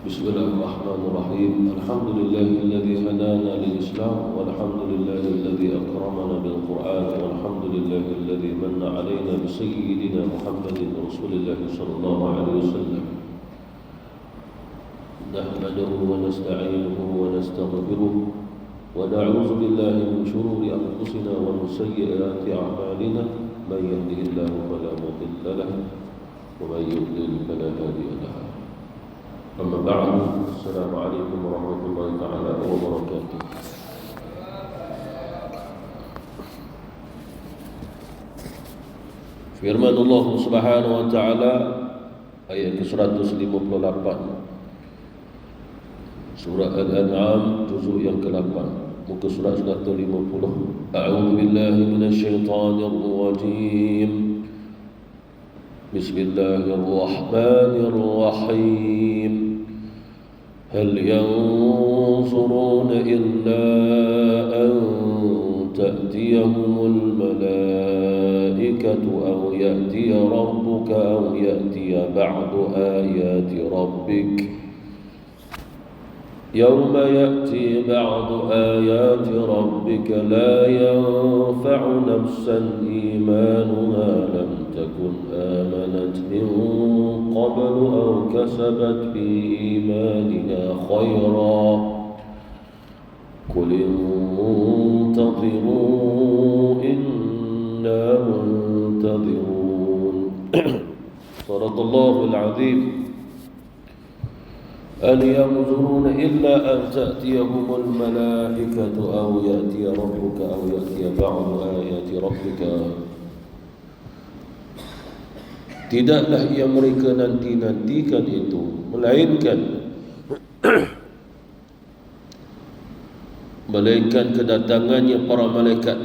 بسم الله الرحمن الرحيم. الحمد لله الذي هدانا للإسلام، والحمد لله الذي أكرمنا بالقرآن، والحمد لله الذي من علينا بسيدنا محمد رسول الله صلى الله عليه وسلم. نحمده ونستعينه ونستغفره ونعوذ بالله من شرور أنفسنا ومن سيئات أعمالنا، من يهده الله فلا مضل له ومن يضلل فلا هادي له. أما بعد، السلام عليكم ورحمة الله تعالى وبركاته. Firman Allah Subhanahu wa taala ayat ke-158 surah Al-An'am juzuk yang ke-8 muka surat 150. A'udzu billahi minasyaitonir rajim. Bismillahirrahmanirrahim. هل ينظرون إلا أن تأتيهم الملائكة أو يأتي ربك أو يأتي بعض آيات ربك يوم يأتي بعض آيات ربك لا ينفع نفسا إيمانها لم تكن آمنت من قبل أو كسبت في إيمانها خيرا قل انتظروا إنا منتظرون. صدق الله العظيم. هل ينظرون إلا أن تأتيهم الملائكة أو يأتي ربك أو يأتي بعض آيات ربك. Tidaklah yang mereka nanti-nantikan itu melainkan kedatangannya para malaikat.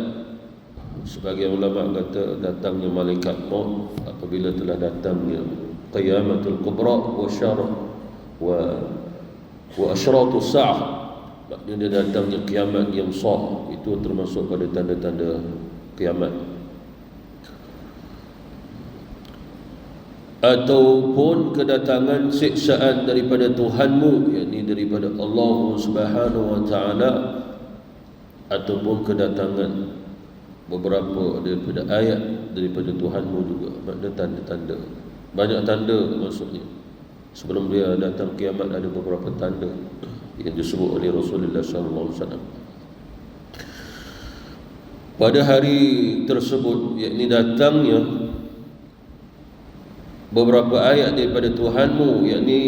Sebagian ulama kata datangnya malaikat maut apabila telah datangnya qiyamatul kubra wa syar' wa asyratus sa'ah, maknanya datangnya kiamat yang besar. Itu termasuk pada tanda-tanda kiamat. Ataupun kedatangan siksaan daripada Tuhanmu, yakni daripada Allah Subhanahu wa taala, ataupun kedatangan beberapa daripada ayat daripada Tuhanmu juga. Makna tanda-tanda, banyak tanda maksudnya. Sebelum dia datang kiamat ada beberapa tanda yang disebut oleh Rasulullah sallallahu alaihi wasallam. Pada hari tersebut, yakni datangnya beberapa ayat daripada Tuhanmu, yakni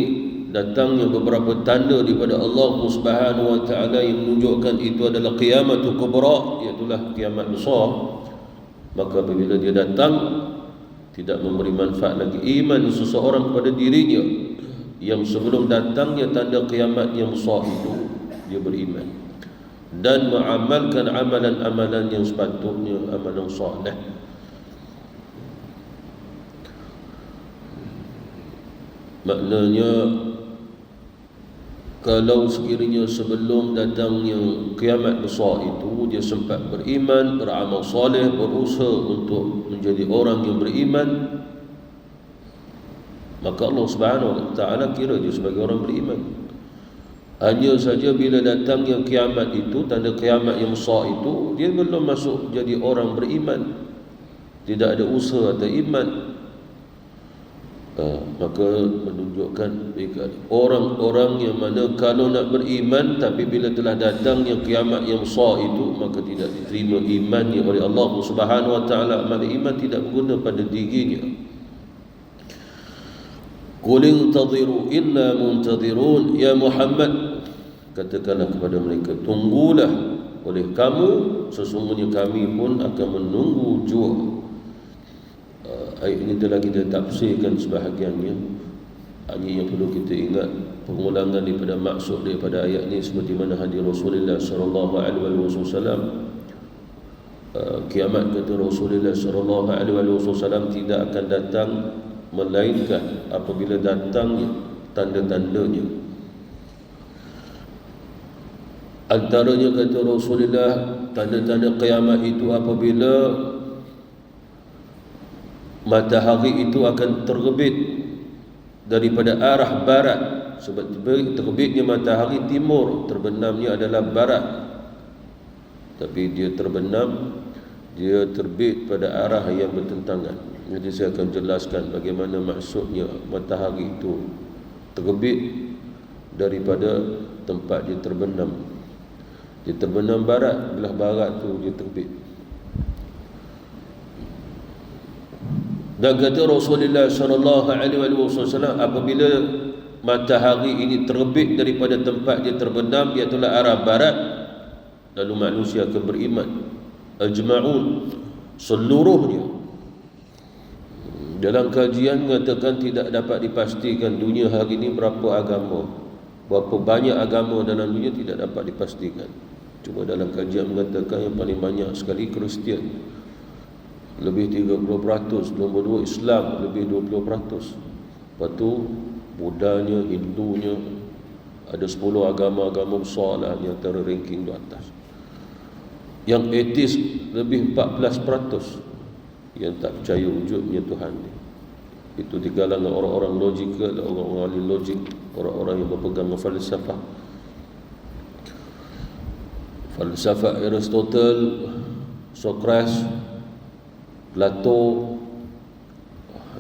datangnya beberapa tanda daripada Allah Subhanahu wa taala yang menunjukkan itu adalah qiyamatul kubra, iaitu kiamat besar. Maka apabila dia datang, tidak memberi manfaat lagi iman seseorang kepada dirinya yang sebelum datangnya tanda kiamat yang besar itu dia beriman dan mengamalkan amalan-amalan yang sepatutnya, amalan soleh. Maknanya kalau sekiranya sebelum datangnya kiamat besar itu dia sempat beriman, beramal soleh, berusaha untuk menjadi orang yang beriman, maka Allah Subhanahu wa taala kira dia sebagai orang beriman. Hanya saja bila datangnya kiamat itu, tanda kiamat yang besar itu, dia belum masuk jadi orang beriman, tidak ada usaha atau iman. Maka menunjukkan orang-orang yang mana kalau nak beriman tapi bila telah datang yang kiamat yang besar itu, maka tidak diterima imannya oleh Allah Subhanahu wa taala. Amal iman tidak berguna pada dirinya. Qul intadhiru inna muntadhirun. Ya Muhammad, katakanlah kepada mereka, tunggulah oleh kamu, sesungguhnya kami pun akan menunggu jua. Ayat ini telah kita tafsirkan sebahagiannya. Hanya yang perlu kita ingat pengulangan daripada maksud daripada ayat ini seperti mana hadis Rasulullah sallallahu alaihi wasallam. Kiamat kata Rasulullah sallallahu alaihi wasallam tidak akan datang melainkan apabila datangnya tanda-tandanya. Antaranya kata Rasulullah, tanda-tanda kiamat itu apabila matahari itu akan terbit daripada arah barat sebab terbitnya matahari timur, terbenamnya adalah barat. Tapi dia terbenam, dia terbit pada arah yang bertentangan. Jadi saya akan jelaskan bagaimana maksudnya matahari itu terbit daripada tempat dia terbenam. Dia terbenam barat, belah barat tu dia terbit. Dan kata Rasulullah sallallahu alaihi wasallam, apabila matahari ini terbit daripada tempat dia terbenam, iaitu arah barat, lalu manusia akan beriman ajma'un, seluruhnya. Dalam kajian mengatakan tidak dapat dipastikan dunia hari ini berapa agama, berapa banyak agama dalam dunia, tidak dapat dipastikan. Cuma dalam kajian mengatakan yang paling banyak sekali Kristian, lebih 30%, nombor 2 Islam, lebih 20%. Lepas tu Budanya, Hindunya, ada 10 agama-agama besar lah yang antara ranking di atas. Yang etis lebih 14% yang tak percaya wujudnya Tuhan ni. Itu di kalangan orang-orang logikal, orang-orang ahli logik, orang-orang yang berpegang falsafah. Falsafah Aristotle, Socrates, Plato,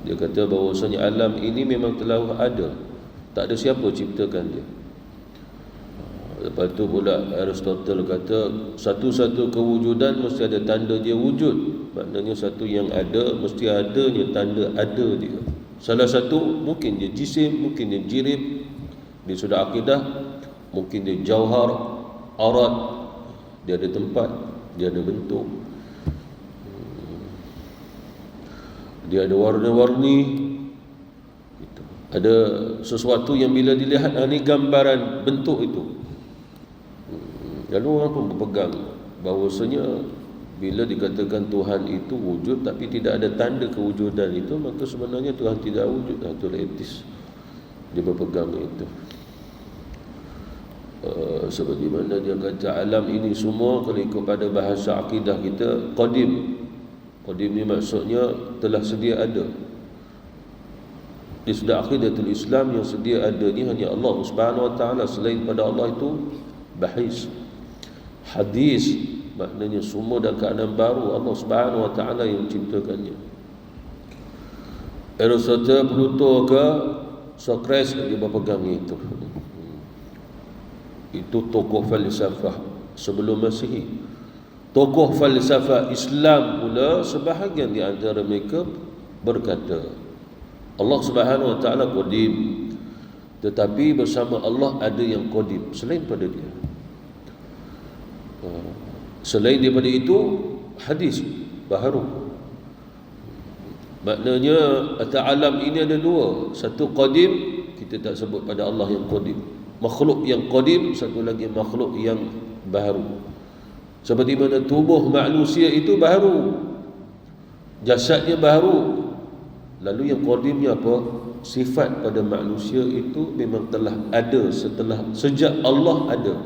dia kata bahawasanya alam ini memang telah ada, tak ada siapa ciptakan dia. Lepas tu pula Aristotle kata satu-satu kewujudan mesti ada tanda dia wujud. Maknanya satu yang ada mesti adanya tanda ada dia. Salah satu mungkin dia jisim, mungkin dia jirib, dia sudah akidah, mungkin dia jauhar, arat, dia ada tempat, dia ada bentuk, dia ada warna-warni. Ada sesuatu yang bila dilihat, ini gambaran bentuk itu. Lalu orang pun berpegang bahawasanya bila dikatakan Tuhan itu wujud tapi tidak ada tanda kewujudan itu, maka sebenarnya Tuhan tidak wujud. Itu etis. Dia berpegang itu. Seperti mana dia kata alam ini semua, kalau ikut pada bahasa akidah kita, qadim. Qadim ni maksudnya telah sedia ada. Di sudah akidatul Islam yang sedia ada ni hanya Allah Subhanahu Wa Taala. Selain pada Allah itu bahis. Hadis maknanya semua dalam keadaan baru, Allah Subhanahu Wa Taala yang menciptakannya. Aristotle, Plato ke Socrates, dia berpegang itu. Itu tokoh falsafah sebelum Masihi. Tokoh falsafah Islam pula, sebahagian di antara mereka berkata Allah Subhanahu Wa Taala qadim, tetapi bersama Allah ada yang qadim selain pada dia. Selain daripada itu, hadis baharu. Maknanya alam ini ada dua. Satu qadim, kita tak sebut pada Allah yang qadim, makhluk yang qadim. Satu lagi makhluk yang baharu. Seperti mana tubuh manusia itu baharu, jasadnya baharu. Lalu yang qadimnya apa? Sifat pada manusia itu memang telah ada sejak Allah ada.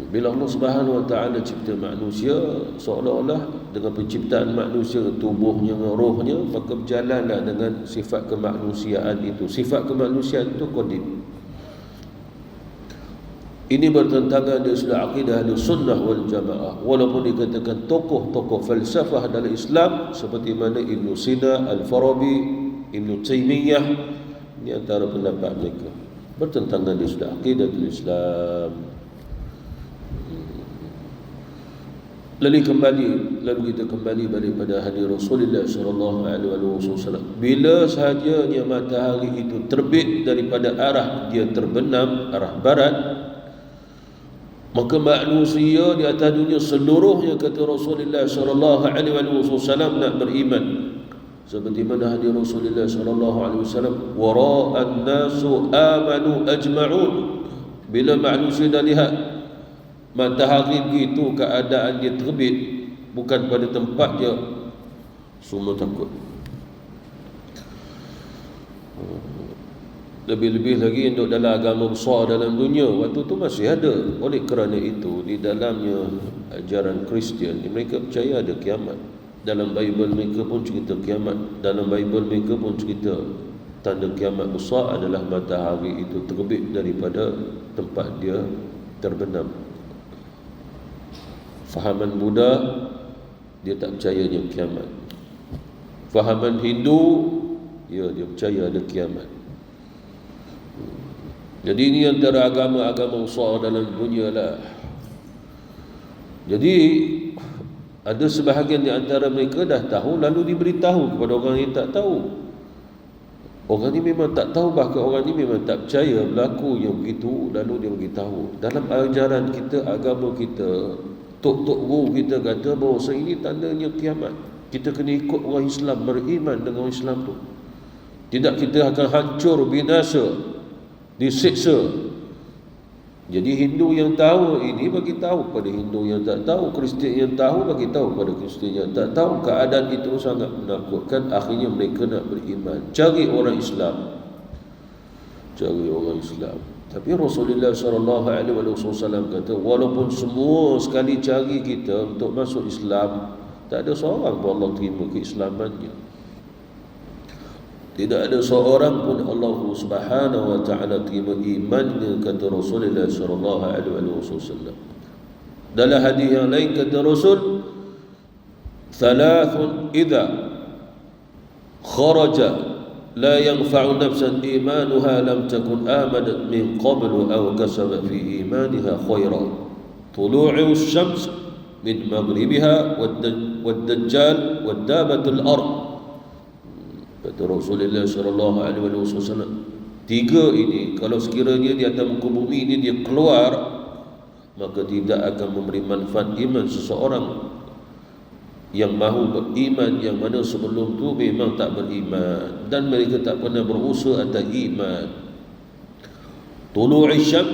Bila Allah Subhanahu Wa Taala cipta manusia, seolah-olah dengan penciptaan manusia, tubuhnya, rohnya, maka berjalanlah dengan sifat kemanusiaan itu. Sifat kemanusiaan itu qadim. Ini bertentangan dengan sudah akidah Ahlussunnah wal Jamaah. Walaupun dikatakan tokoh-tokoh falsafah dalam Islam seperti mana Ibn Sina, Al-Farabi, Ibn Taymiyah, ini antara pendapat mereka bertentangan dengan sudah akidah Islam. Lalu kita kembali daripada hadis Rasulullah sallallahu alaihi wasallam. Bila sahajanya matahari itu terbit daripada arah dia terbenam, arah barat, maka manusia di atas dunia seluruhnya, kata Rasulullah sallallahu alaihi wasallam, nak beriman. Seperti mana hadis Rasulullah sallallahu alaihi wasallam, wara'an nasu amanu ajma'un. Bila manusia dah lihat matahari begitu keadaan dia terbit bukan pada tempat dia, semua takut. Lebih-lebih lagi untuk dalam agama besar dalam dunia waktu tu masih ada. Oleh kerana itu di dalamnya ajaran Kristian, mereka percaya ada kiamat. Dalam Bible mereka pun cerita kiamat. Dalam Bible mereka pun cerita tanda kiamat besar adalah matahari itu terbit daripada tempat dia terbenam. Fahaman Buddha, dia tak percaya ada kiamat. Fahaman Hindu, dia percaya ada kiamat. Jadi ini antara agama-agama besar dalam dunia lah. Jadi ada sebahagian di antara mereka dah tahu lalu diberitahu kepada orang yang tak tahu. Orang ni memang tak tahu, bahkan orang ni memang tak percaya berlaku yang begitu, lalu dia beritahu. Dalam ajaran kita, agama kita, tok guru kita kata bahawa ini tandanya kiamat. Kita kena ikut orang Islam, beriman dengan orang Islam tu. Tidak, kita akan hancur, binasa, disiksa. Jadi Hindu yang tahu ini bagi tahu kepada Hindu yang tak tahu, Kristian yang tahu bagi tahu kepada Kristian yang tak tahu. Keadaan itu sangat menakutkan. Akhirnya mereka nak beriman, cari orang Islam. Tapi Rasulullah SAW kata, walaupun semua sekali cari kita untuk masuk Islam, tak ada seorang pun Allah terima keislamannya. Tidak ada seorang pun Allah Subhanahu wa taala terima imannya, kata Rasulullah sallallahu alaihi wasallam. Dalam hadis yang lain kata Rasul, thalathun idza kharaja la yanfa'u nafsan imanuha lam takun amanat min qablu aw kasabat fi imaniha khairan. Tulu'u asy-syams min maghribiha wad-dajjal wad-dabatul ard. Kata Rasulullah sallallahu alaihi wasallam, tiga ini kalau sekiranya di atas muka bumi ini dia keluar, maka tidak akan memberi manfaat iman seseorang yang mahu beriman, yang mana sebelum tu memang tak beriman dan mereka tak pernah berusaha atas iman. Tulu'i syam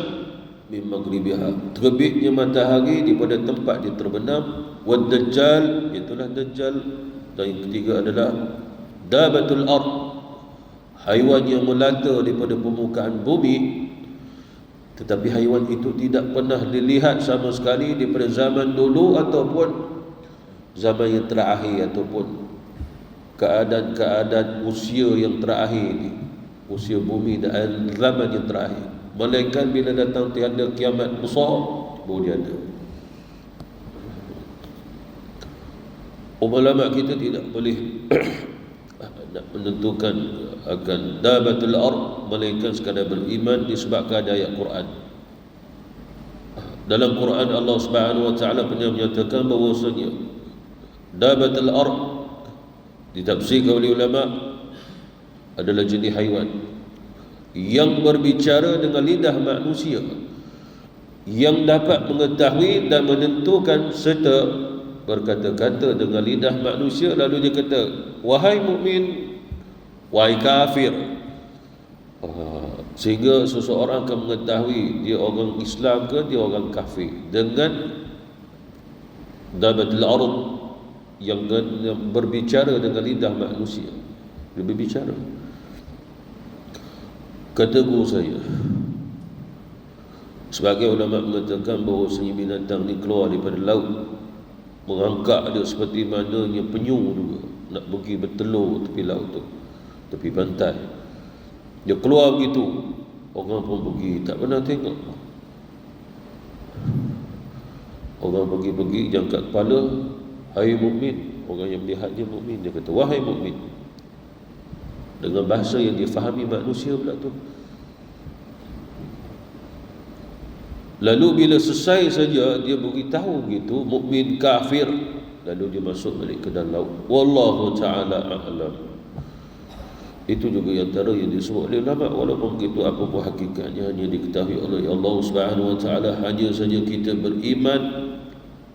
min maghribiha, terbitnya matahari daripada tempat dia terbenam, wad dajjal, itulah dajjal, dan yang ketiga adalah dabatul ard, haiwan yang melata daripada permukaan bumi, tetapi haiwan itu tidak pernah dilihat sama sekali daripada zaman dulu ataupun zaman yang terakhir, ataupun keadaan usia yang terakhir ni, usia bumi dan zaman yang terakhir. Melainkan bila datang tiada kiamat besar, baru dia ada. Ulama kita tidak boleh nak menentukan akan dabatul ard, melainkan sekadar beriman disebabkan ada ayat Quran. Dalam Quran Allah Subhanahu wa taala pernah menyatakan bahawasanya dabatul ard ditafsirkan oleh ulama adalah jenis haiwan yang berbicara dengan lidah manusia, yang dapat mengetahui dan menentukan serta berkata-kata dengan lidah manusia. Lalu dia kata, wahai mukmin, wahai kafir. Sehingga seseorang akan mengetahui dia orang Islam ke dia orang kafir dengan dabatul ard yang berbicara dengan lidah manusia. Dia berbicara. Kata guru saya, sebagai ulama mengatakan bahawa binatang ni keluar daripada laut, merangkak dia seperti mananya penyu juga, nak pergi bertelur tepi laut tu, tepi pantai. Dia keluar begitu, orang pun pergi, tak pernah tengok. Orang pergi jangkat kepala, hai mukmin. Orang yang melihat dia mukmin, dia kata wahai mukmin, dengan bahasa yang difahami manusia pula tu. Lalu bila selesai saja dia beritahu gitu, mukmin kafir, lalu dia masuk balik ke dalam laut. Wallahu taala a'lam. Itu juga antara yang disebut oleh ulama. Walaupun begitu, apa pun hakikatnya hanya diketahui oleh Allah Subhanahu wa taala. Hanya saja kita beriman,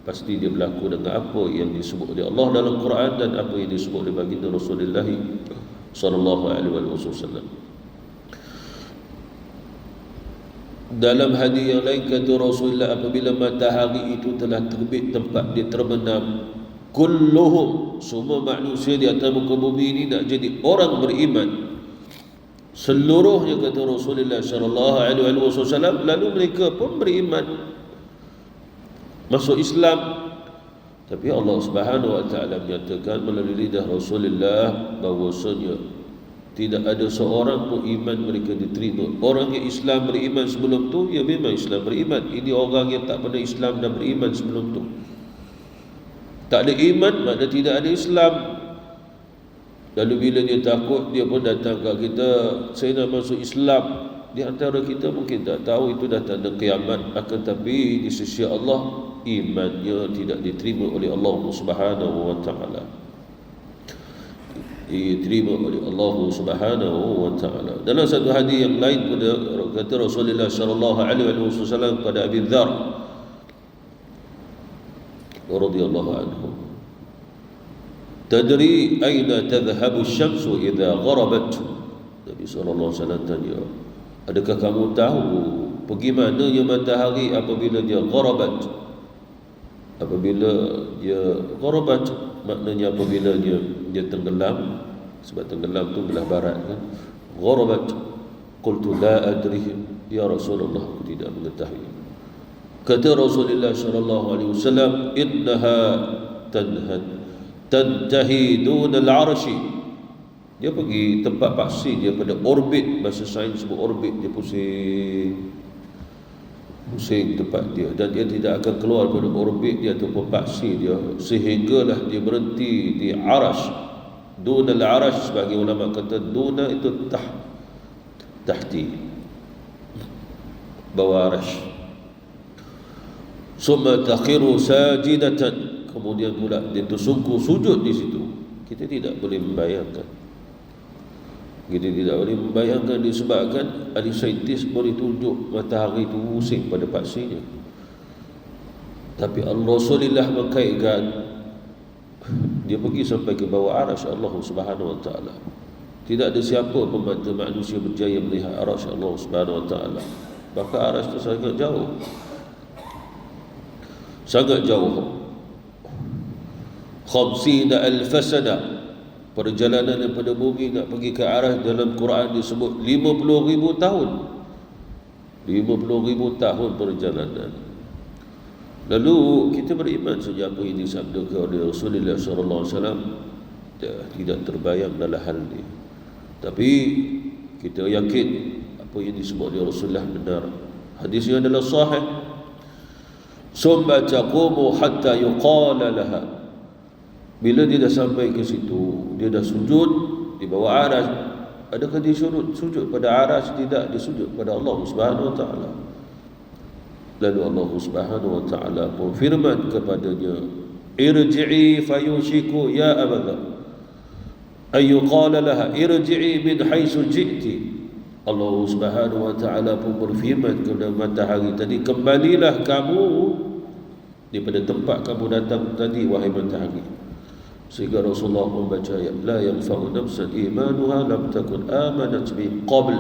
pasti dia berlaku dengan apa yang disebut oleh Allah dalam Quran dan apa yang disebut oleh baginda Rasulullah sallallahu alaihi wasallam. Dalam hadis yang lain kata Rasulullah, apabila matahari itu telah terbit tempat dia terbenam, kulluhum, semua manusia di atas muka bumi ini nak jadi orang beriman seluruhnya, kata Rasulullah sallallahu alaihi wasallam. Lalu mereka pun beriman, masuk Islam. Tapi Allah Subhanahu wa taala menyatakan melalui lidah Rasulullah bahwasanya tidak ada seorang pun iman mereka diterima. Orang yang Islam beriman sebelum tu, ya memang Islam beriman. Ini orang yang tak pernah Islam dan beriman sebelum tu. Tak ada iman, maknanya tidak ada Islam. Lalu bila dia takut, dia pun datang kat kita, saya nak masuk Islam. Di antara kita mungkin tak tahu itu dah tanda kiamat. Akan tapi di sisi Allah, imannya tidak diterima oleh Allah Subhanahu wa ta'ala. Diterima oleh Allah Subhanahu wa ta'ala. Dalam satu hadis yang lain pada kata Rasulullah sallallahu alaihi wasallam pada Abi Dzar radhiyallahu anhu, "Tadri aina tadhhabu asy-syamsu idza gharabat?" Nabi sallallahu alaihi wasallam tanya, adakah kamu tahu pergi mananya matahari apabila dia gharabat? Apabila dia gharabat maknanya apabila dia tenggelam, sebab tenggelam tu belah barat kan. Gharabat, qultu la adri ya Rasulullah, aku tidak mengetahui. Kata Rasulullah sallallahu alaihi wasallam, innaha tantahi dun al-arshi. Dia pergi tempat pasti dia pada orbit, bahasa sains sebut orbit, dia pusing tempat dia, dan dia tidak akan keluar pada orbit dia ataupun paksi dia sehinggalah dia berhenti di arash. Duna al-arash, sebagai ulama kata duna itu tahti, bawah arash. Summa takhiru sajidatan, kemudian pula dia tersungkur sujud di situ. Kita tidak boleh membayangkan. Kita tidak boleh membayangkan, disebabkan ahli saintis boleh tunjuk matahari itu pusing pada paksinya. Tapi Rasulullah mengkaitkan dia pergi sampai ke bawah arasy Allah Subhanahu wa taala. Tidak ada siapa pun manusia berjaya melihat arasy Allah Subhanahu wa taala. Bahkan arasy itu sangat jauh. Sangat jauh. 50,000 sana. Perjalanan daripada bumi nak pergi ke arah dalam Quran disebut 50,000 tahun. 50,000 tahun perjalanan. Lalu kita beriman saja apa yang disabdakan oleh Rasulullah sallallahu alaihi wasallam, tidak terbayang dalam hal ini. Tapi kita yakin apa yang disebut oleh Rasulullah benar. Hadisnya adalah sahih. Summa taqumu hatta yuqala laha. Bila dia dah sampai ke situ, dia dah sujud di bawah arasy. Adakah dia sujud pada arasy? Tidak, dia sujud pada Allah Subhanahu wa taala. Lalu Allah Subhanahu wa taala pun firman kepadanya, irji'i fayushiku ya abadha ay yuqala laha irji'i min haitsu ji'ti. Allah Subhanahu wa taala pun berfirman kepada matahari tadi, kembalilah kamu daripada tempat kamu datang tadi wahai matahari. Sehingga Rasulullah membaca ayat la yanfa'u nafsan imanuha lam takun amanat min qabl.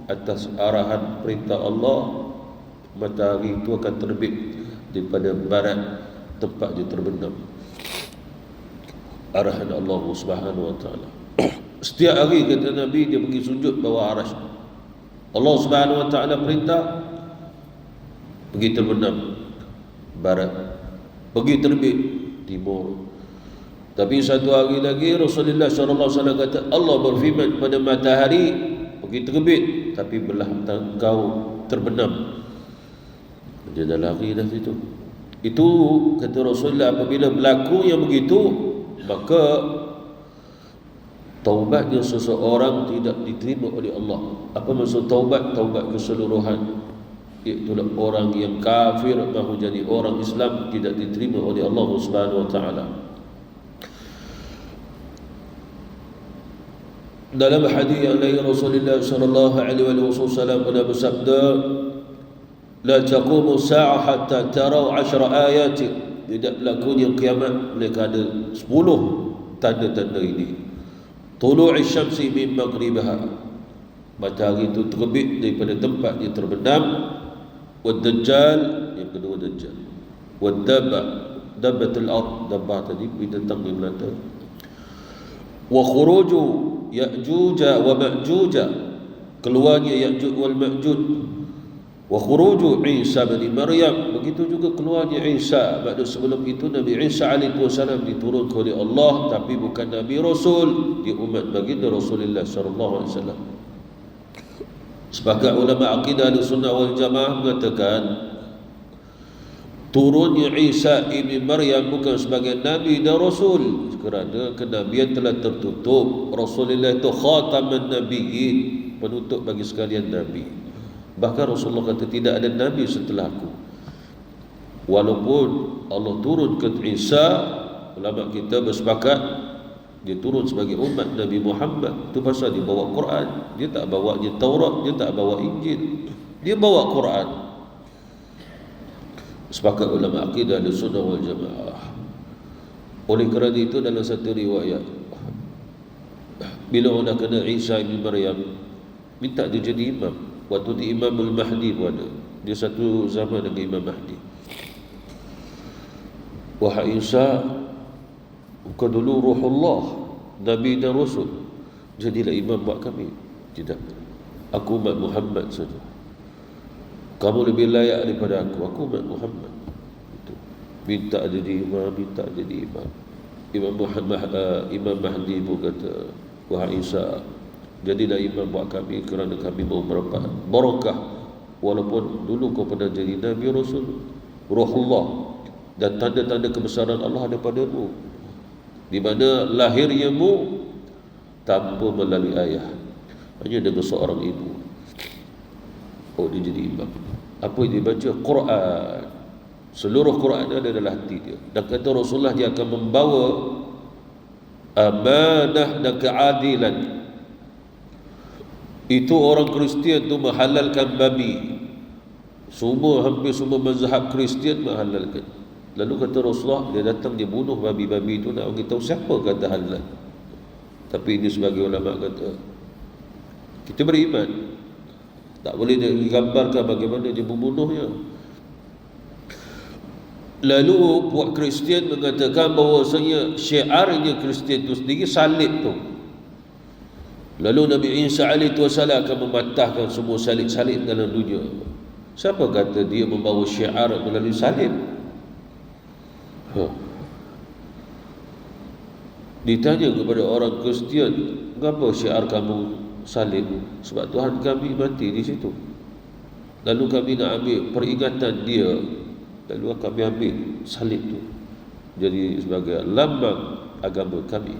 Atas arahan perintah Allah, matahari itu akan terbit daripada barat tempat dia terbenam. Arahan Allah Subhanahu wa taala. Setiap hari kata Nabi dia pergi sujud bawah arasy. Allah Subhanahu wa taala perintah pergi terbenam barat, pergi terbit timur. Tapi satu hari lagi Rasulullah sallallahu alaihi wasallam kata, Allah berfirman pada matahari pergi terbit tapi belah engkau terbenam. Dia dah lari dah situ. Itu kata Rasulullah, apabila berlaku yang begitu, maka taubatnya seseorang tidak diterima oleh Allah. Apa maksud taubat? Taubat keseluruhan. Itulah orang yang kafir mahu jadi orang Islam tidak diterima oleh Allah Subhanahu wa taala. Dalam hadis yang lain Rasulullah sallallahu alaihi wasallam pernah bersabda, la taqumu sa'ah hatta tarau 10 ayat. Tidak berlakunya kiamat mereka ada 10 tanda-tanda ini. Tulu'i syamsi min maghribiha, matahari itu terbit daripada tempat dia terbenam. Wad dajjal, yang kedua dajjal. Wad dabbatul ard, dabbah tadi binatang di melata. Wa khuruju Ya'juj wa Ma'juj, keluarnya Ya'juj wal Ma'juj. Wa khuruju Isa bin Maryam, begitu juga keluarnya Isa. Pada sebelum itu Nabi Isa alaihi wasallam diturunkan oleh Allah, tapi bukan Nabi Rasul, dia umat baginda Rasulullah sallallahu alaihi wasallam. Sebagai ulama akidah Ahlussunnah wal Jamaah mengatakan turunnya Isa ibn Maryam bukan sebagai Nabi dan Rasul, kerana kenabian telah tertutup. Rasulullah itu khataman nabiyyin, penutup bagi sekalian Nabi. Bahkan Rasulullah kata tidak ada Nabi setelah aku. Walaupun Allah turunkan Isa, ulama kita bersepakat dia turun sebagai umat Nabi Muhammad. Itu pasal dia bawa Quran. Dia tak bawa dia Taurat, dia tak bawa Injil, dia bawa Quran. Sepakat ulama akidah Ahlussunnah wal Jamaah. Oleh kerana itu dalam satu riwayat, bila orang dah kena Isa bin Maryam, minta dia jadi imam. Waktu di Imamul Mahdi pun ada. Dia satu zaman dengan Imam Mahdi. Wahai Isa, kau dulu ruhullah, Nabi dan Rasul, jadilah imam buat kami. Tidak, aku umat Muhammad saja. Kamu lebih layak daripada aku umat Muhammad. Itu. Minta jadi imam, minta jadi imam. Imam Mahdi pun kata, wahai Isa, jadilah imam buat kami kerana kami mau mendapat barakah. Walaupun dulu kau pernah jadi Nabi Rasul, ruhullah, dan tanda-tanda kebesaran Allah daripadamu, di mana lahirmu tanpa melalui ayah, hanya dengan seorang ibu. Oh, dia jadi imam. Apa yang dia baca? Quran. Seluruh Quran ada dalam hati dia. Dan kata Rasulullah, dia akan membawa amanah dan keadilan. Itu orang Kristian tu menghalalkan babi. Hampir semua mazhab Kristian menghalalkan. Lalu kata Rasulullah, dia datang, dia bunuh babi-babi itu, nak beritahu siapa kata halal. Tapi ini sebagai ulama kata, kita beriman, tak boleh digambarkan bagaimana dia membunuhnya. Lalu puak Kristian mengatakan bahawasanya syiarnya Kristian itu sendiri salib tu. Lalu Nabi Isa alaihi wasallam akan mematahkan semua salib-salib dalam dunia. Siapa kata dia membawa syiar melalui salib? Ditanya kepada orang Kristian, kenapa syiar kamu salib? Sebab Tuhan kami mati di situ. Lalu kami nak ambil peringatan dia, lalu kami ambil salib tu jadi sebagai lambang agama kami.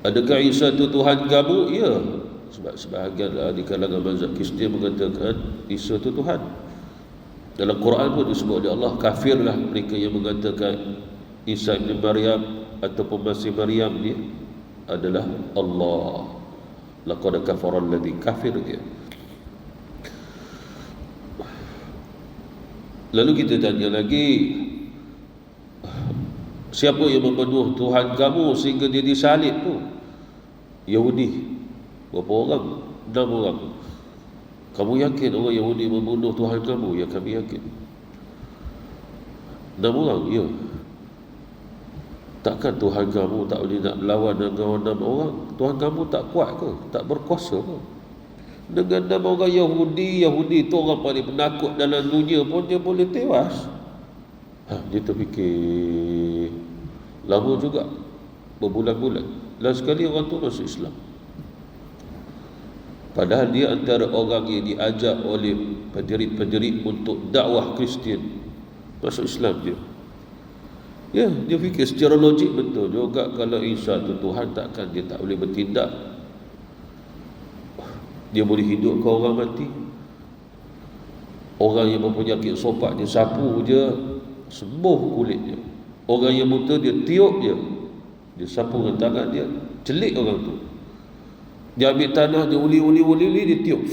Adakah Isa itu Tuhan kamu? Ya. Sebab sebahagian di kalangan mazhab Kristian mengatakan Isa itu Tuhan. Dalam Quran pun disebut oleh Allah, kafirlah mereka yang mengatakan Isa bin Maryam ataupun Masih Maryam dia adalah Allah. Laqad kafara alladhi, kafir dia. Lalu kita tanya lagi, siapa yang membunuh Tuhan kamu sehingga dia disalib tu? Yahudi. Berapa orang? 6 orang. Kamu yakin orang Yahudi membunuh Tuhan kamu? Ya, kami yakin. 6 orang, ya. Takkan Tuhan kamu tak boleh nak melawan dengan 6 orang? Tuhan kamu tak kuat ke? Tak berkuasa ke? Dengan 6 orang Yahudi tu orang paling penakut dalam dunia pun dia boleh tewas. Dia terfikir lama juga, berbulan-bulan. Last sekali orang tu masuk Islam. Padahal dia antara orang yang diajak oleh pendiri-pendiri untuk dakwah Kristian masuk Islam dia. Ya, dia fikir secara logik betul juga, kalau Isa tu Tuhan, takkan dia tak boleh bertindak. Dia boleh hidupkan orang mati. Orang yang berpenyakit sopak, dia sapu je, sembuh kulitnya. Orang yang buta, dia tiup je, dia sapu dengan tangan dia, celik orang tu. Dia ambil tanah, dia uli, dia tiup,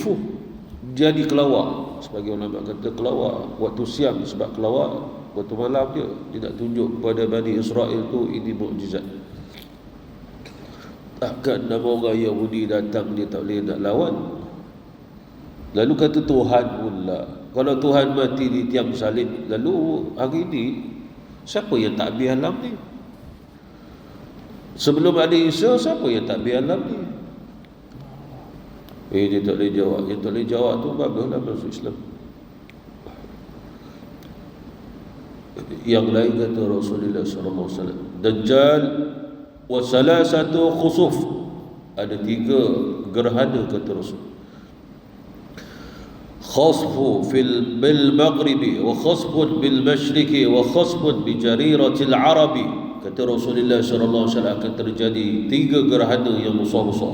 jadi kelawar. Sebagai ulama kata kelawar waktu siang, sebab kelawar waktu malam dia nak tunjuk kepada Bani Israel tu ini mukjizat. Takkan nama orang Yahudi datang dia tak boleh nak lawan. Lalu kata Tuhan pula, kalau Tuhan mati di tiang salib, lalu hari ini siapa yang takbir alam ni? Sebelum ada Isa, siapa yang takbir alam ni? Dia tak boleh jawab. Dia tak boleh jawab tu baguslah masuk Islam. Yang lain kata Rasulullah SAW, Dajjal wa salasatu khusuf, ada 3 gerhana kata Rasul. Khasfu bil maghribi wa khasfun bil masyriqi wa khasfun bi jariratil arabi. Kata Rasulullah SAW akan terjadi 3 gerhana yang besar-besar.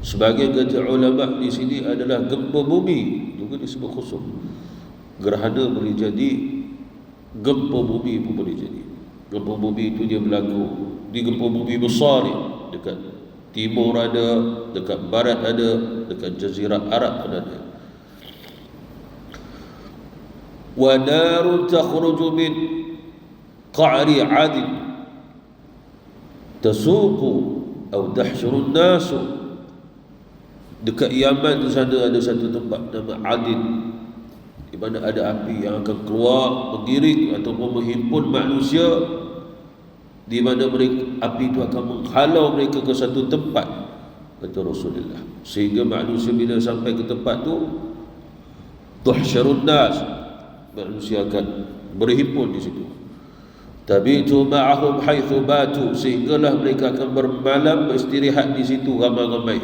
Sebagian kata ulama di sini adalah gempa bumi, juga disebut khusuf. Gerhana boleh jadi, gempa bumi pun boleh jadi. Gempa bumi itu dia berlaku di gempa bumi besar ni, dekat timur ada, dekat barat ada, dekat jazirah Arab pun ada. Wa narun takhruju min qa'ri 'adin tasuqu atau tahsyuru an-nas. Dekat Yaman tu sana ada satu tempat nama Adin, di mana ada api yang akan keluar mengiring ataupun menghimpun manusia, di mana api itu akan menghalau mereka ke satu tempat, kata Rasulullah. Sehingga manusia bila sampai ke tempat tu, tuhsyarun nas, manusia akan berhimpun di situ. Tabitu ma'ahum haitsu batu, sehinggalah mereka akan bermalam beristirahat di situ ramai-ramai.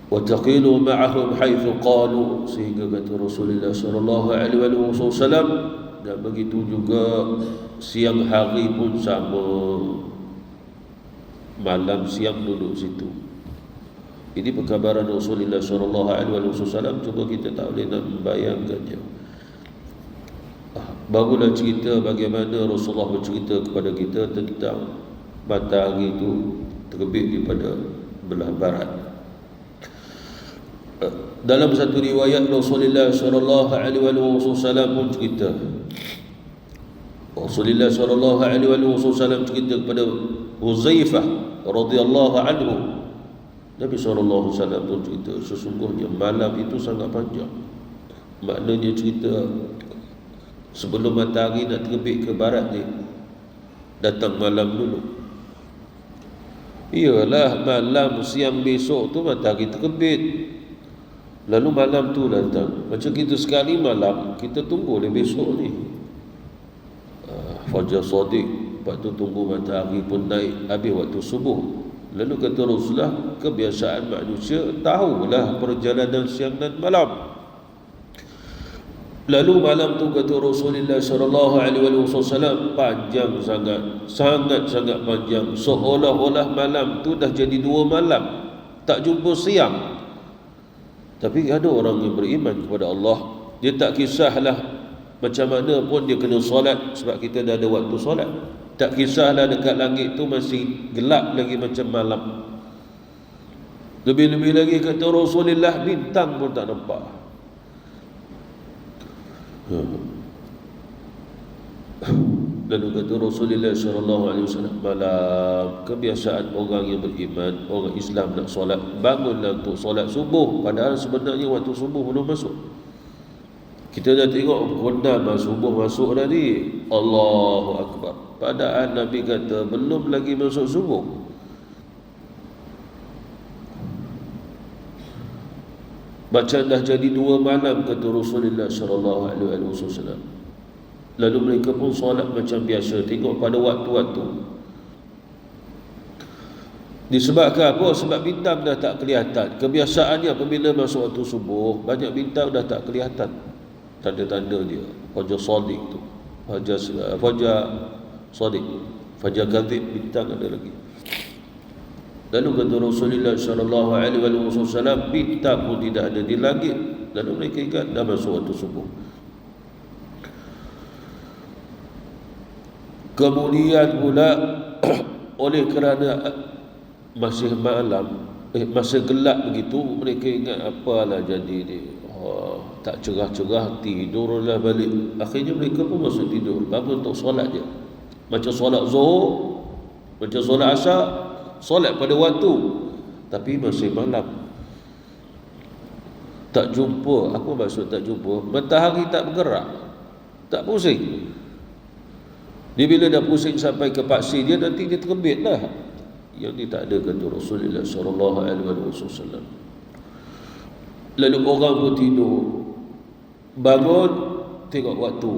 Wa taqilu ma'ahum haitsu qalu, sehingga kata Rasulullah sallallahu alaihi wasallam, dan begitu juga siang hari pun sama, malam siang duduk situ. Ini perkabaran Rasulullah sallallahu alaihi wasallam. Cuba kita tak boleh nak membayangkannya. Barulah cerita bagaimana Rasulullah bercerita kepada kita tentang matahari itu terbit daripada belah barat. Dalam satu riwayat Rasulullah sallallahu alaihi wasallam pun cerita, Rasulullah sallallahu alaihi wasallam cerita kepada Huzaifah radhiyallahu anhu, Nabi sallallahu alaihi wasallam pun cerita, sesungguhnya malam itu sangat panjang. Maknanya cerita sebelum matahari nak terbit ke barat ni, datang malam dulu. Iyalah, malam siang besok tu matahari terbit, lalu malam tu datang. Macam kita sekali malam, kita tunggu oleh besok ni, Fajar Sadiq, lepas tu tunggu matahari pun naik, habis waktu subuh. Lalu kata Rasulullah, kebiasaan manusia tahulah perjalanan siang dan malam. Lalu malam tu kata Rasulullah sallallahu alaihi wasallam panjang sangat, sangat-sangat panjang, seolah-olah malam tu dah jadi 2 malam, tak jumpa siang. Tapi ada orang yang beriman kepada Allah, dia tak kisahlah macam mana pun dia kena solat, sebab kita dah ada waktu solat. Tak kisahlah dekat langit tu masih gelap lagi macam malam. Lebih-lebih lagi kata Rasulullah, bintang pun tak nampak. Lalu kata Rasulullah sallallahu alaihi wasallam, malam kebiasaan orang yang beriman, orang Islam nak solat, bangunlah untuk solat subuh, padahal sebenarnya waktu subuh belum masuk. Kita dah tengok pukul 6 subuh masuk tadi, Allahu Akbar, padahal Nabi kata belum lagi masuk subuh. Macam dah jadi 2 malam kata Rasulullah sallallahu alaihi wasallam. Lalu mereka pun solat macam biasa, tengok pada waktu-waktu. Disebabkan apa? Sebab bintang dah tak kelihatan. Kebiasaannya apabila masuk waktu subuh, banyak bintang dah tak kelihatan, tanda-tanda dia. Fajar Sadiq tu, Fajar Sadiq, Fajar Kadhib, bintang ada lagi. Lalu kata Rasulullah sallallahu alaihi wasallam, bintang pun tidak ada di langit. Lalu mereka ingat dah masuk waktu subuh. Kemudian pula oleh kerana masih malam, masa gelap begitu, mereka ingat apalah jadi ni, tak cerah-cerah, tidurlah balik. Akhirnya mereka pun masuk tidur, bangun untuk solat je. Macam solat Zuhur, macam solat Asar, solat pada waktu, tapi masih malam. Tak jumpa, apa maksud tak jumpa? Matahari tak bergerak, tak pusing. Dia bila dah pusing sampai ke paksi dia, nanti dia terbit lah. Yang ni tak ada kata Rasulullah sallallahu alaihi wasallam. Lalu orang pun tidur, bangun tengok waktu.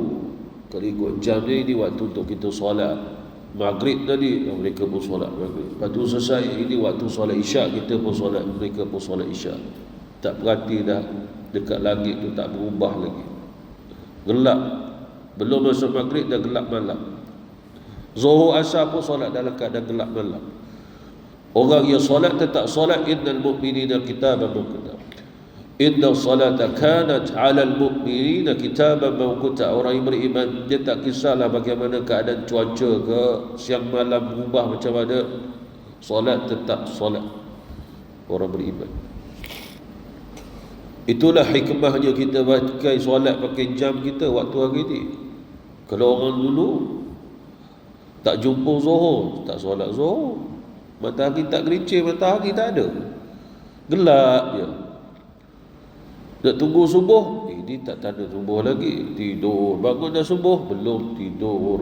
Kalau ikut jam ni waktu untuk kita solat maghrib tadi, mereka pun solat maghrib. Lepas tu selesai, ini waktu solat isyak, kita pun solat, mereka pun solat isyak. Tak perhati dah, dekat langit tu tak berubah lagi, gelap. Belum masuk maghrib dah gelap malam. Zuhur asar pun solat dalam keadaan gelap malam. Orang yang solat tetap solat, innal mu'minina kitaban mawquta. Inna salata kanat 'alal mu'minina kitaban mawquta. Orang yang beriman, dia tak kisahlah bagaimana keadaan cuaca ke, siang malam berubah macam mana, solat tetap solat orang beriman. Itulah hikmahnya kita pakai solat, pakai jam kita waktu hari ni. Kalau orang dulu tak jumpa zuhur, tak solat zuhur, matahari tak gelincir, matahari tak ada, gelap je. Nak tunggu subuh, ini tak tanda subuh lagi, tidur. Bangun dah subuh, belum tidur.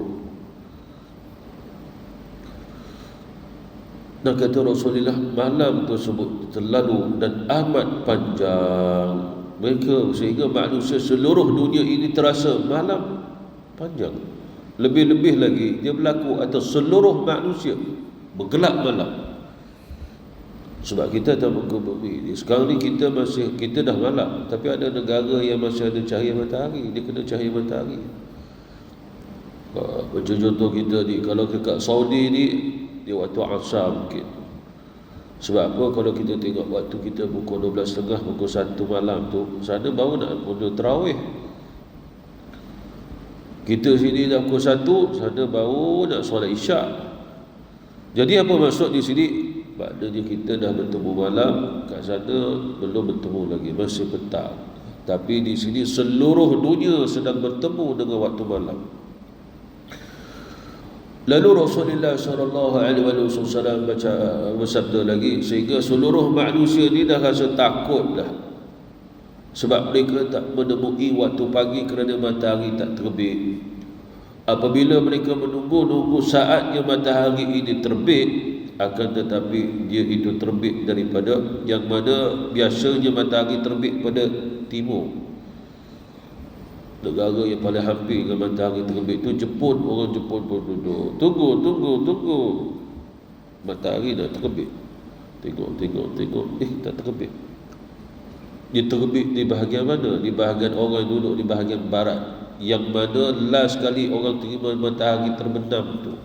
Dan kata Rasulullah, malam tersebut terlalu dan amat panjang. Mereka, sehingga manusia seluruh dunia ini terasa malam panjang. Lebih-lebih lagi, dia berlaku atas seluruh manusia, bergelap malam. Sebab kita tak muka bumi. Sekarang ni kita dah malam, tapi ada negara yang masih ada cahaya matahari, dia kena cahaya matahari. Macam contoh kita ni, kalau dekat Saudi ni, dia waktu asar mungkin. Sebab apa? Kalau kita tengok waktu kita pukul 12.30, pukul 1 malam tu, sana baru nak mula tarawih. Kita sini dah pukul 1, sana baru nak solat isyak. Jadi apa maksud di sini? Maknanya kita dah bertemu malam, kat sana belum bertemu lagi, masih petang. Tapi di sini seluruh dunia sedang bertemu dengan waktu malam. Lalu Rasulullah SAW bersabda lagi, sehingga seluruh manusia ni dah rasa takut dah. Sebab mereka tak menemui waktu pagi kerana matahari tak terbit. Apabila mereka menunggu saatnya matahari ini terbit, akan tetapi dia itu terbit daripada yang mana biasanya matahari terbit pada timur. Negara yang paling hampir dengan matahari terbit tu Jepun. Orang Jepun pun duduk, tunggu matahari dah terbit. Tengok tak terbit. Dia terbit di bahagian mana? Di bahagian orang yang duduk di bahagian barat, yang mana last kali orang terima matahari terbenam tu.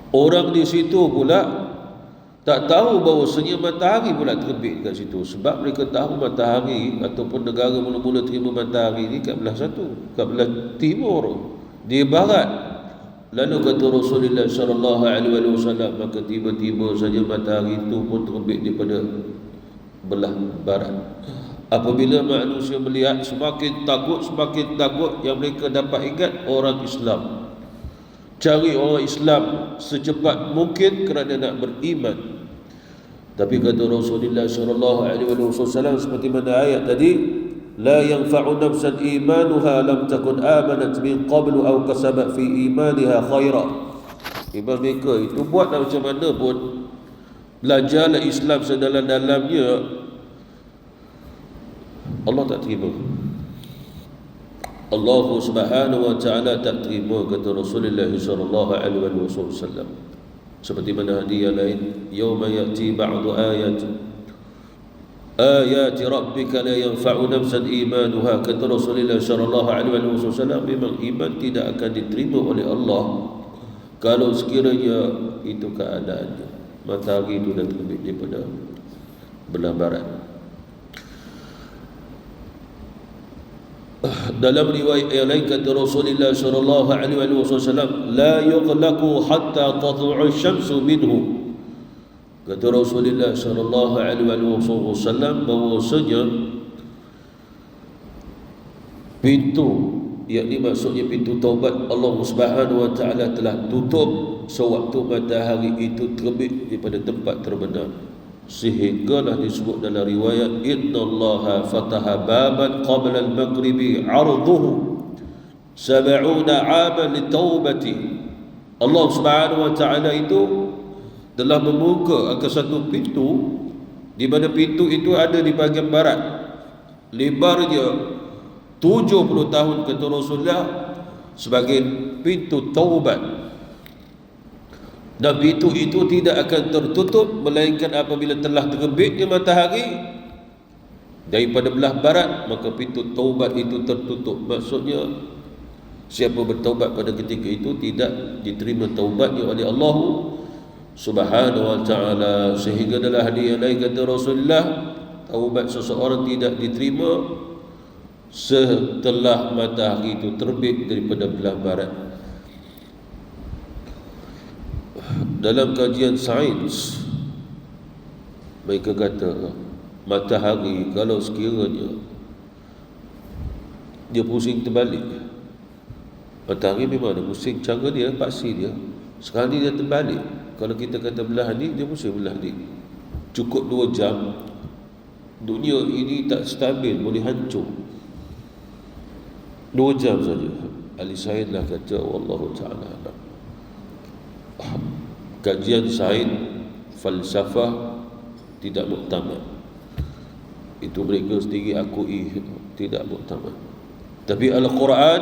Orang di situ pula tak tahu bahawasanya matahari pula terbit kat situ. Sebab mereka tahu matahari ataupun negara mula-mula terima matahari ni kat belah satu, kat belah timur, di barat. Lalu kata Rasulullah SAW, maka tiba-tiba saja matahari itu pun terbit daripada belah barat. Apabila manusia melihat, semakin takut, yang mereka dapat ingat orang Islam. Cari orang Islam secepat mungkin kerana nak beriman. Tapi kata Rasulullah SAW, seperti mana ayat tadi, la yanfa'u nafsan imanuha lam takun amanat min qablu aw kasabat fi imaniha khaira. Iman mereka itu buatlah macam mana pun, belajarlah Islam sedalam-dalamnya, Allah tak terima. Allah Subhanahu wa ta'ala tak terima, kata Rasulullah sallallahu alaihi wasallam. Seperti mana hadis lain, yauma ya'ti ba'du ayati rabbika la yanfa'u nafsan imanuha, kata Rasulullah sallallahu alaihi wasallam, memang iman tidak akan diterima oleh Allah kalau sekiranya itu keadaannya matahari itu dah terbit daripada belah barat. Dalam riwayat yang lain kata Rasulullah sallallahu alaihi wasallam, la yughlaqu hatta tadlu'u asy-syamsu minhu. Kata Rasulullah sallallahu alaihi wasallam bahwasanya pintu, yakni maksudnya pintu taubat Allah Subhanahu wa taala telah tutup sewaktu matahari itu terbit daripada tempat terbenam. Sehinggalah disebut dalam riwayat, innallaha fataha baban qabla al-maghribi 'arduhu 70 'aman litaubati. Allah Subhanahu wa taala itu telah membuka akan satu pintu, di mana pintu itu ada di bahagian barat, lebarnya 70 tahun, kata Rasulullah, sebagai pintu taubat. Dan pintu itu tidak akan tertutup melainkan apabila telah terbitnya matahari daripada belah barat, maka pintu taubat itu tertutup. Maksudnya siapa bertaubat pada ketika itu tidak diterima taubatnya oleh Allah Subhanahu wa ta'ala. Sehingga dalam hadis yang lain kata Rasulullah, taubat seseorang tidak diterima setelah matahari itu terbit daripada belah barat. Dalam kajian sains, mereka kata matahari kalau sekiranya dia pusing terbalik, matahari memang ada pusing cara dia, paksi dia, sekarang ni dia terbalik. Kalau kita kata belah ni, dia pusing belah ni. Cukup 2 jam, dunia ini tak stabil, boleh hancur. 2 jam saja. Ahli sains lah kata, wallahu ta'ala. Kajian sains, falsafah tidak muktamad. Itu mereka sendiri akui tidak muktamad. Tapi Al-Quran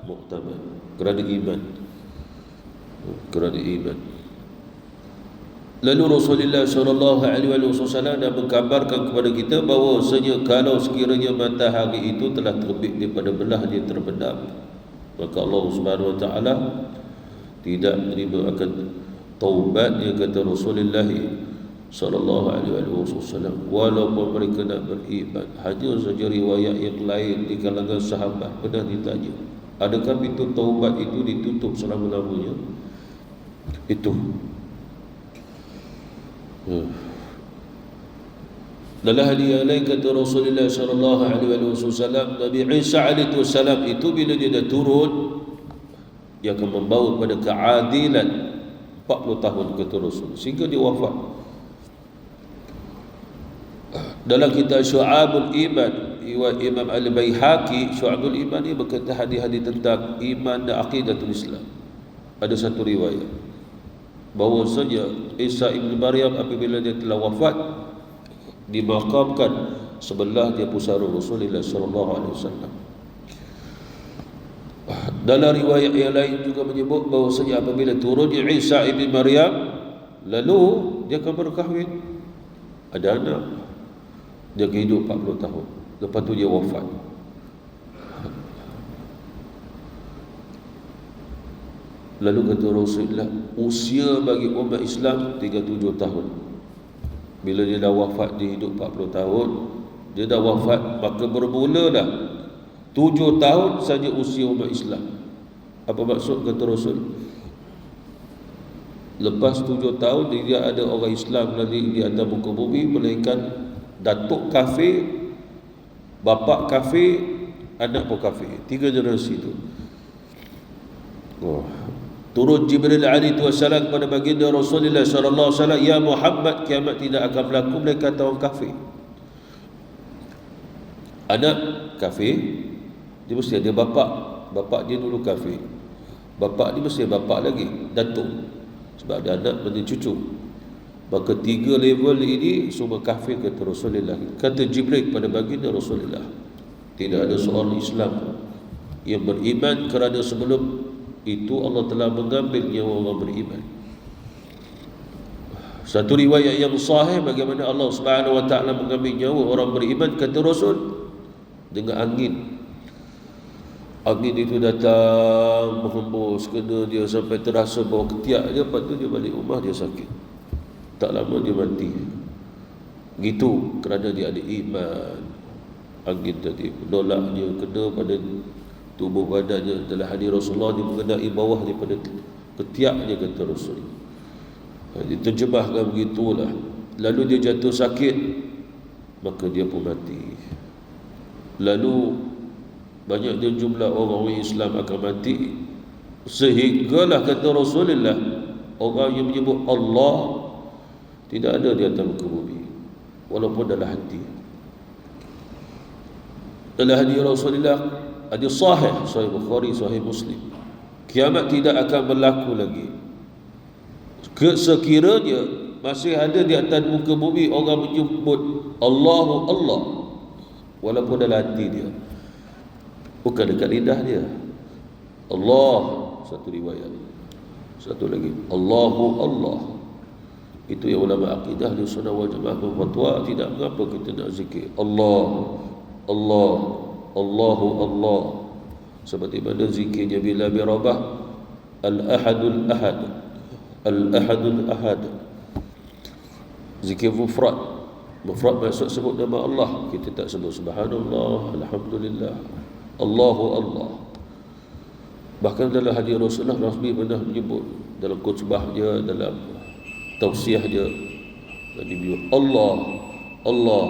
muktamad kerana iman. Kerana iman. Lalu Rasulullah SAW dah mengkabarkan kepada kita bahawasanya kalau sekiranya matahari itu telah terbit daripada belah dia terbenam, maka Allah Subhanahu wa ta'ala tidak menerima akan taubatnya, kata Rasulullah SAW. Walaupun mereka nak beriman. Hanya saja riwayat yang lain di kalangan sahabat pernah ditanya, adakah pintu taubat itu ditutup selama-lamanya? Itu dalam hadis yang lain kata Rasulullah SAW, Nabi Isa alaihissalam itu bila dia dah turun, dia akan membawa kepada keadilan 40 tahun, kata Rasul, sehingga dia wafat. Dalam kitab Syu'abul Iman, Imam Al-Baihaqi, Syu'abul Iman ni berkata hadis-hadis tentang iman dan aqidatul Islam. Ada satu riwayat bahawasanya Isa ibn Maryam apabila dia telah wafat, dimakamkan sebelah dia pusara Rasulullah SAW. Dalam riwayat yang lain juga menyebut bahawasanya apabila turunnya Isa ibn Maryam, lalu dia akan berkahwin, ada anak, dia akan hidup 40 tahun, lepas tu dia wafat. Lalu kata Rasulullah, usia bagi umat Islam 37 tahun. Bila dia dah wafat, dia hidup 40 tahun. Dia dah wafat, maka bermula dah 7 tahun saja usia umat Islam. Apa maksud kata Rasul? Lepas 7 tahun dia ada orang Islam lagi di atas muka bumi, melainkan datuk kafir, bapa kafir, anak pun kafir. 3 generasi itu. Turun Jibril alaihi wasallam kepada baginda Rasulullah sallallahu alaihi wasallam, ya Muhammad, kiamat tidak akan berlaku melainkan orang kafir. Anak kafir, dia mesti ada bapa dia dulu kafir. Bapa dia mesti ada bapa lagi, datuk. Sebab ada anak benda cucu. Maka 3 level ini semua kafir, kata Rasulullah. Kata Jibril pada baginda Rasulullah, tidak ada seorang Islam yang beriman kerana sebelum itu Allah telah mengambil nyawa orang beriman. Satu riwayat yang sahih bagaimana Allah Subhanahu wa ta'ala mengambil nyawa orang beriman, kata Rasul, dengan angin. Angin itu datang menghembus kena dia sampai terasa bau ketiak dia, lepas tu dia balik rumah, dia sakit. Tak lama dia mati. Gitu kerana dia ada iman. Angin tadi menolak dia, kena pada tubuh badannya. Dalam hadis Rasulullah, dia mengenai bawah daripada ketiaknya, kata Rasul. Diterjemahkan begitulah. Lalu dia jatuh sakit, maka dia pun mati. Lalu banyaknya jumlah orang Islam akan mati, sehinggalah kata Rasulullah, orang yang menyebut Allah tidak ada di atas muka bumi, walaupun dalam hati. Dalam hadis Rasulullah, hadis sahih, Sahih Bukhari, Sahih Muslim, kiamat tidak akan berlaku lagi Sekiranya masih ada di atas muka bumi orang menyebut Allahu Allah, walaupun dalam hati dia, bukan dekat lidah dia. Allah, satu riwayat. Satu lagi, Allahu Allah. Itu yang ulama akidah di sunnah wal jamaah berfatwa tidak mengapa kita nak zikir Allah, Allah, Allahu Allah. Seperti mana zikirnya bila birabah Al-Ahadul Ahad, Al-Ahadul Ahad. Zikir mufrad. Mufrad maksud sebut nama Allah. Kita tak sebut subhanallah, alhamdulillah, Allahu Allah. Bahkan dalam hadis Rasulullah Nabi pernah menyebut dalam khutbah dia, dalam tausiah dia, Nabi bilang Allah, Allah.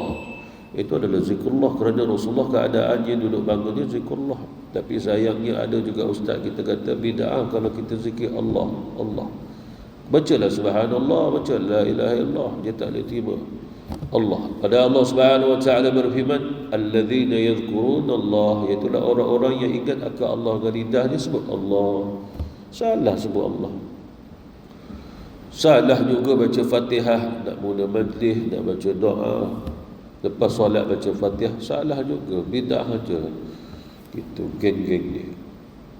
Itu adalah zikrullah, kerana Rasulullah keadaannya duduk bangun dia zikrullah. Tapi sayangnya ada juga ustaz kita kata bid'ah kalau kita zikir Allah, Allah. Bacalah subhanallah, baca la ilaha illallah, dia tak boleh terima Allah. Pada Allah Subhanahu wa taala berfirman, alladzina yadhkuruna Allah, iaitu orang-orang yang ingat akan Allah dengan lidah dia sebut Allah. Salah sebut Allah. Salah juga baca Fatihah, nak mula majlis, nak baca doa, lepas solat baca Fatihah, salah juga, bid'ah aja. Itu geng-geng dia.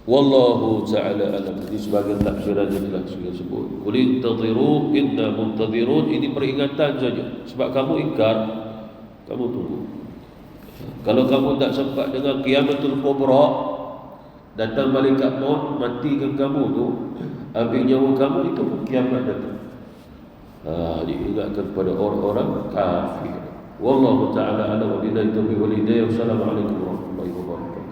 Wallahu ta'ala alam. Ini sebagai takfiran yang telah saya sebut. Qul intadhiru inna muntadhirun. Ini peringatan saja. Sebab kamu ingkar, kamu tunggu. Kalau kamu tak sempat dengan qiyamatul kubra, datang malaikat maut matikan kamu tu, ambil nyawa kamu, itu pun kiamat datang. Diingatkan kepada orang-orang kafir. Wallahu ta'ala alam. Wabillahi taufiq wal hidayah. Wassalamualaikum warahmatullahi wabarakatuh.